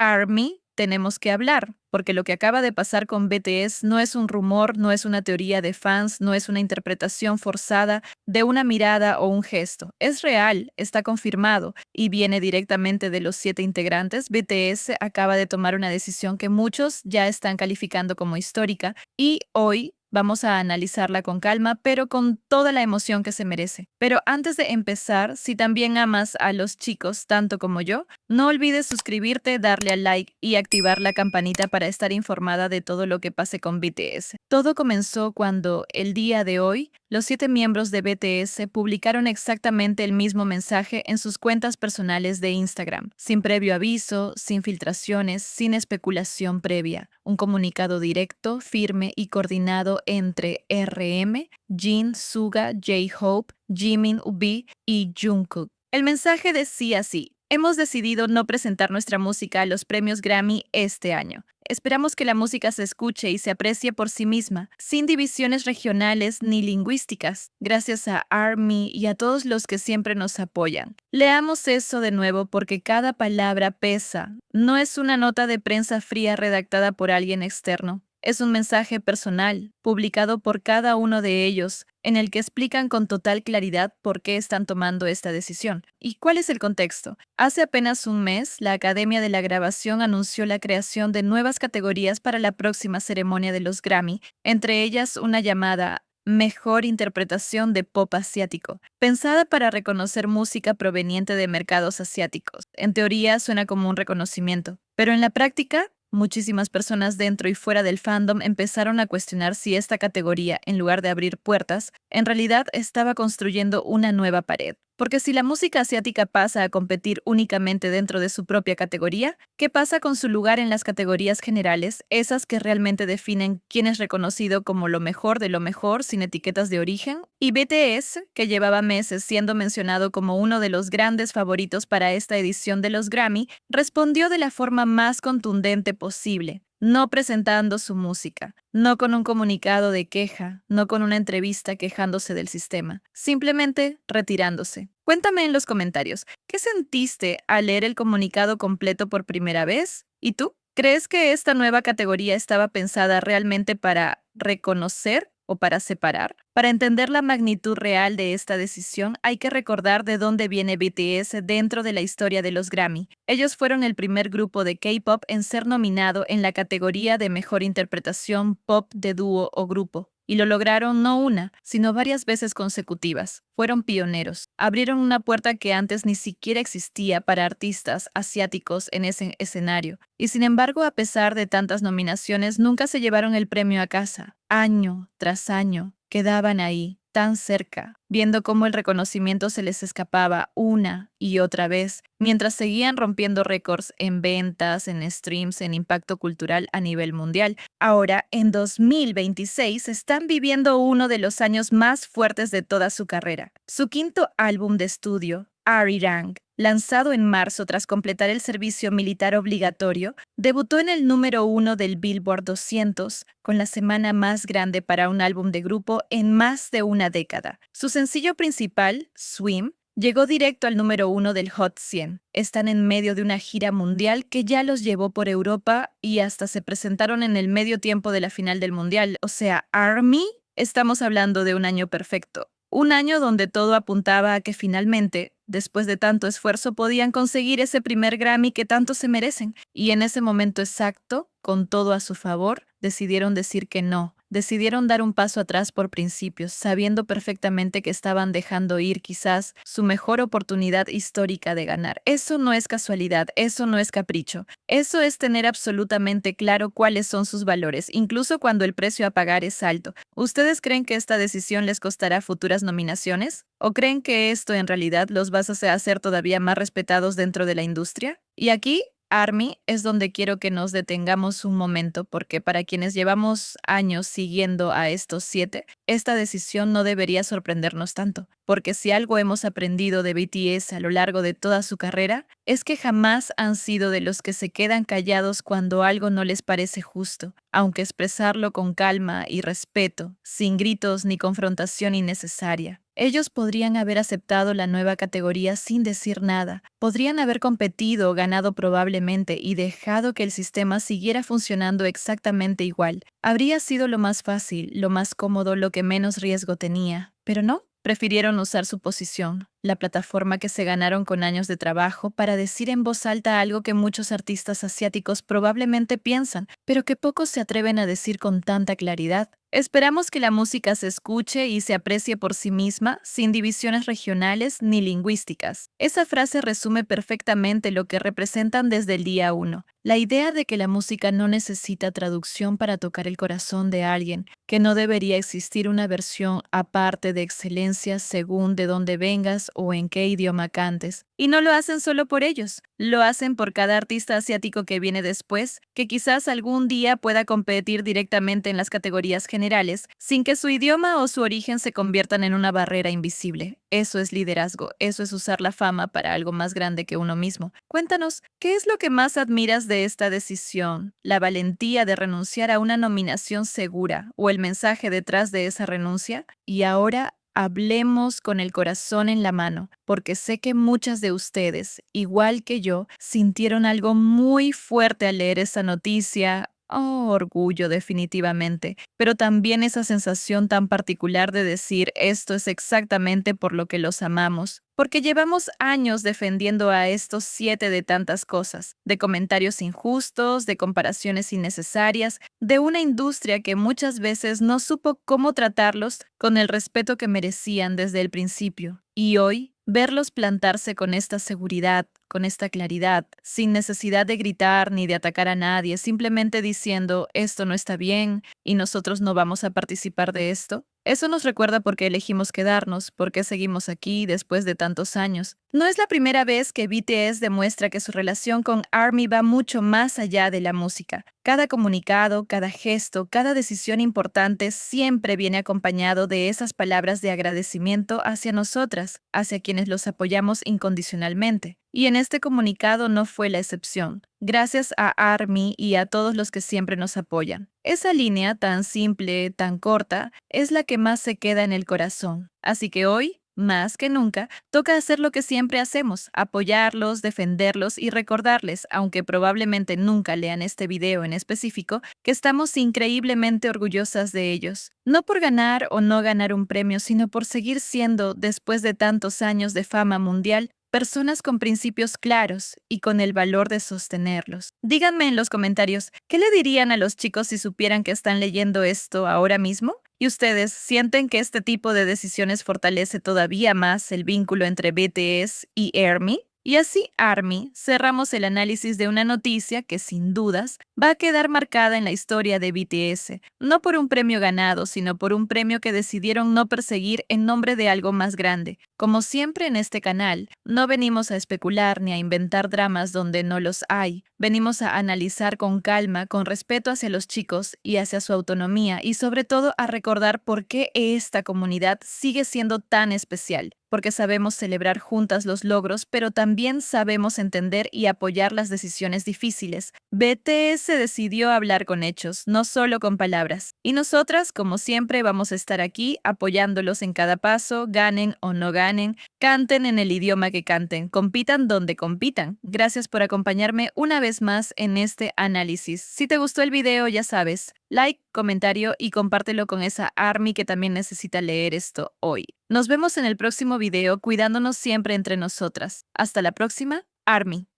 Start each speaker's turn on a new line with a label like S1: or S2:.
S1: ARMY, tenemos que hablar, porque lo que acaba de pasar con BTS no es un rumor, no es una teoría de fans, no es una interpretación forzada de una mirada o un gesto. Es real, está confirmado y viene directamente de los 7 integrantes. BTS acaba de tomar una decisión que muchos ya están calificando como histórica y hoy vamos a analizarla con calma, pero con toda la emoción que se merece. Pero antes de empezar, si también amas a los chicos tanto como yo, no olvides suscribirte, darle al like y activar la campanita para estar informada de todo lo que pase con BTS. Todo comenzó cuando, el día de hoy, los 7 miembros de BTS publicaron exactamente el mismo mensaje en sus cuentas personales de Instagram, sin previo aviso, sin filtraciones, sin especulación previa. Un comunicado directo, firme y coordinado entre RM, Jin, Suga, J-Hope, Jimin, V y Jungkook. El mensaje decía así: hemos decidido no presentar nuestra música a los premios Grammy este año. Esperamos que la música se escuche y se aprecie por sí misma, sin divisiones regionales ni lingüísticas, gracias a ARMY y a todos los que siempre nos apoyan. Leamos eso de nuevo porque cada palabra pesa. No es una nota de prensa fría redactada por alguien externo. Es un mensaje personal, publicado por cada uno de ellos, en el que explican con total claridad por qué están tomando esta decisión. ¿Y cuál es el contexto? Hace apenas un mes, la Academia de la Grabación anunció la creación de nuevas categorías para la próxima ceremonia de los Grammy, entre ellas una llamada Mejor Interpretación de Pop Asiático, pensada para reconocer música proveniente de mercados asiáticos. En teoría suena como un reconocimiento, pero en la práctica, muchísimas personas dentro y fuera del fandom empezaron a cuestionar si esta categoría, en lugar de abrir puertas, en realidad estaba construyendo una nueva pared. Porque si la música asiática pasa a competir únicamente dentro de su propia categoría, ¿qué pasa con su lugar en las categorías generales, esas que realmente definen quién es reconocido como lo mejor de lo mejor sin etiquetas de origen? Y BTS, que llevaba meses siendo mencionado como uno de los grandes favoritos para esta edición de los Grammy, respondió de la forma más contundente posible, no presentando su música, no con un comunicado de queja, no con una entrevista quejándose del sistema, simplemente retirándose. Cuéntame en los comentarios, ¿qué sentiste al leer el comunicado completo por primera vez? ¿Y tú? ¿Crees que esta nueva categoría estaba pensada realmente para reconocer o para separar? Para entender la magnitud real de esta decisión, hay que recordar de dónde viene BTS dentro de la historia de los Grammy. Ellos fueron el primer grupo de K-pop en ser nominado en la categoría de Mejor Interpretación Pop de Dúo o Grupo. Y lo lograron no una, sino varias veces consecutivas. Fueron pioneros. Abrieron una puerta que antes ni siquiera existía para artistas asiáticos en ese escenario. Y sin embargo, a pesar de tantas nominaciones, nunca se llevaron el premio a casa. Año tras año, quedaban ahí, tan cerca, viendo cómo el reconocimiento se les escapaba una y otra vez, mientras seguían rompiendo récords en ventas, en streams, en impacto cultural a nivel mundial. Ahora, en 2026, están viviendo uno de los años más fuertes de toda su carrera. Su quinto álbum de estudio, Arirang, lanzado en marzo tras completar el servicio militar obligatorio, debutó en el número 1 del Billboard 200, con la semana más grande para un álbum de grupo en más de una década. Su sencillo principal, Swim, llegó directo al número 1 del Hot 100. Están en medio de una gira mundial que ya los llevó por Europa y hasta se presentaron en el medio tiempo de la final del mundial. O sea, ARMY, estamos hablando de un año perfecto. Un año donde todo apuntaba a que finalmente, después de tanto esfuerzo, podían conseguir ese primer Grammy que tanto se merecen. Y en ese momento exacto, con todo a su favor, decidieron decir que no. Decidieron dar un paso atrás por principios, sabiendo perfectamente que estaban dejando ir quizás su mejor oportunidad histórica de ganar. Eso no es casualidad, eso no es capricho. Eso es tener absolutamente claro cuáles son sus valores, incluso cuando el precio a pagar es alto. ¿Ustedes creen que esta decisión les costará futuras nominaciones? ¿O creen que esto en realidad los va a hacer todavía más respetados dentro de la industria? Y aquí, ARMY, es donde quiero que nos detengamos un momento, porque para quienes llevamos años siguiendo a estos 7, esta decisión no debería sorprendernos tanto, porque si algo hemos aprendido de BTS a lo largo de toda su carrera, es que jamás han sido de los que se quedan callados cuando algo no les parece justo, aunque expresarlo con calma y respeto, sin gritos ni confrontación innecesaria. Ellos podrían haber aceptado la nueva categoría sin decir nada, podrían haber competido o ganado probablemente y dejado que el sistema siguiera funcionando exactamente igual. Habría sido lo más fácil, lo más cómodo, lo que menos riesgo tenía. Pero no, prefirieron usar su posición, la plataforma que se ganaron con años de trabajo, para decir en voz alta algo que muchos artistas asiáticos probablemente piensan, pero que pocos se atreven a decir con tanta claridad. Esperamos que la música se escuche y se aprecie por sí misma, sin divisiones regionales ni lingüísticas. Esa frase resume perfectamente lo que representan desde el día uno. La idea de que la música no necesita traducción para tocar el corazón de alguien, que no debería existir una versión aparte de excelencia según de dónde vengas o en qué idioma cantes. Y no lo hacen solo por ellos, lo hacen por cada artista asiático que viene después, que quizás algún día pueda competir directamente en las categorías generales, sin que su idioma o su origen se conviertan en una barrera invisible. Eso es liderazgo, eso es usar la fama para algo más grande que uno mismo. Cuéntanos, ¿qué es lo que más admiras de esta decisión? ¿La valentía de renunciar a una nominación segura o el mensaje detrás de esa renuncia? Y ahora hablemos con el corazón en la mano, porque sé que muchas de ustedes, igual que yo, sintieron algo muy fuerte al leer esa noticia. Oh, orgullo, definitivamente, pero también esa sensación tan particular de decir esto es exactamente por lo que los amamos, porque llevamos años defendiendo a estos 7 de tantas cosas, de comentarios injustos, de comparaciones innecesarias, de una industria que muchas veces no supo cómo tratarlos con el respeto que merecían desde el principio. Y hoy, verlos plantarse con esta seguridad, con esta claridad, sin necesidad de gritar ni de atacar a nadie, simplemente diciendo esto no está bien y nosotros no vamos a participar de esto. Eso nos recuerda por qué elegimos quedarnos, por qué seguimos aquí después de tantos años. No es la primera vez que BTS demuestra que su relación con ARMY va mucho más allá de la música. Cada comunicado, cada gesto, cada decisión importante siempre viene acompañado de esas palabras de agradecimiento hacia nosotras, hacia quienes los apoyamos incondicionalmente. Y en este comunicado no fue la excepción. Gracias a ARMY y a todos los que siempre nos apoyan. Esa línea tan simple, tan corta, es la que más se queda en el corazón. Así que hoy, más que nunca, toca hacer lo que siempre hacemos, apoyarlos, defenderlos y recordarles, aunque probablemente nunca lean este video en específico, que estamos increíblemente orgullosas de ellos. No por ganar o no ganar un premio, sino por seguir siendo, después de tantos años de fama mundial, personas con principios claros y con el valor de sostenerlos. Díganme en los comentarios, ¿qué le dirían a los chicos si supieran que están leyendo esto ahora mismo? ¿Y ustedes sienten que este tipo de decisiones fortalece todavía más el vínculo entre BTS y ARMY? Y así, ARMY, cerramos el análisis de una noticia que, sin dudas, va a quedar marcada en la historia de BTS, no por un premio ganado, sino por un premio que decidieron no perseguir en nombre de algo más grande. Como siempre en este canal, no venimos a especular ni a inventar dramas donde no los hay. Venimos a analizar con calma, con respeto hacia los chicos y hacia su autonomía, y sobre todo a recordar por qué esta comunidad sigue siendo tan especial. Porque sabemos celebrar juntas los logros, pero también sabemos entender y apoyar las decisiones difíciles. BTS decidió hablar con hechos, no solo con palabras. Y nosotras, como siempre, vamos a estar aquí apoyándolos en cada paso, ganen o no ganen, canten en el idioma que canten, compitan donde compitan. Gracias por acompañarme una vez más en este análisis. Si te gustó el video, ya sabes, like, comentario y compártelo con esa ARMY que también necesita leer esto hoy. Nos vemos en el próximo video cuidándonos siempre entre nosotras. Hasta la próxima, ARMY.